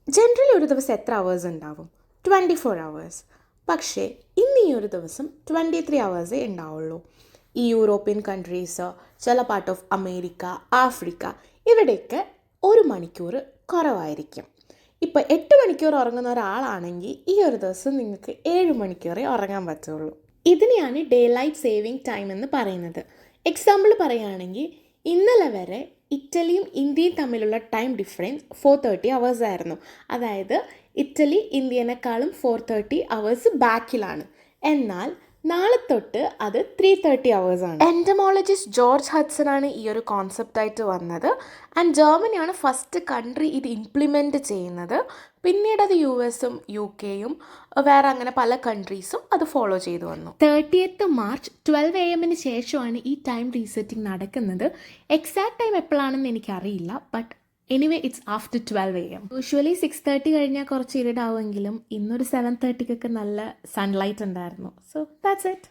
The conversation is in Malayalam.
ജനറലി ഒരു ദിവസം എത്ര അവേഴ്സ് ഉണ്ടാവും? 24 hours. പക്ഷേ ഇന്ന് ഈ ഒരു ദിവസം 23 hours ഉണ്ടാവുള്ളൂ. ഈ യൂറോപ്യൻ കൺട്രീസ്, ചില പാർട്ട് ഓഫ് അമേരിക്ക, ആഫ്രിക്ക, ഇവിടെയൊക്കെ 1 മണിക്കൂർ കുറവായിരിക്കും. ഇപ്പോൾ 8 മണിക്കൂർ ഉറങ്ങുന്ന ഒരാളാണെങ്കിൽ ഈ ഒരു ദിവസം നിങ്ങൾക്ക് 7 മണിക്കൂറേ ഉറങ്ങാൻ പറ്റുള്ളൂ. ഇതിനെയാണ് ഡേ ലൈറ്റ് സേവിങ് ടൈം എന്ന് പറയുന്നത്. എക്സാമ്പിൾ പറയുകയാണെങ്കിൽ ഇന്നലെ വരെ ഇറ്റലിയും ഇന്ത്യയും തമ്മിലുള്ള ടൈം ഡിഫറൻസ് 430 hours ആയിരുന്നു. അതായത് ഇറ്റലി ഇന്ത്യനേക്കാളും 430 hours ബാക്കിലാണ്. എന്നാൽ നാളെ തൊട്ട് അത് 330 hours ആണ്. എൻറ്റമോളജിസ്റ്റ് ജോർജ് ഹഡ്സൺ ആണ് ഈ ഒരു കോൺസെപ്റ്റായിട്ട് വന്നത്. ആൻഡ് ജർമ്മനിയാണ് ഫസ്റ്റ് കൺട്രി ഇത് ഇംപ്ലിമെൻറ്റ് ചെയ്യുന്നത്. പിന്നീട് അത് US-ഉം UK-യും വേറെ അങ്ങനെ പല കൺട്രീസും അത് ഫോളോ ചെയ്തു വന്നു. 30th March 12 AM ശേഷമാണ് ഈ ടൈം റീസെറ്റിംഗ് നടക്കുന്നത്. എക്സാക്ട് ടൈം എപ്പോഴാണെന്ന് എനിക്കറിയില്ല, but anyway it's after 12 AM. Usually 6:30 കഴിഞ്ഞാൽ കുറച്ച് ഇരുടാവുമെങ്കിലും ഇന്നൊരു 7:30 നല്ല സൺലൈറ്റ് ഉണ്ടായിരുന്നു. So that's it.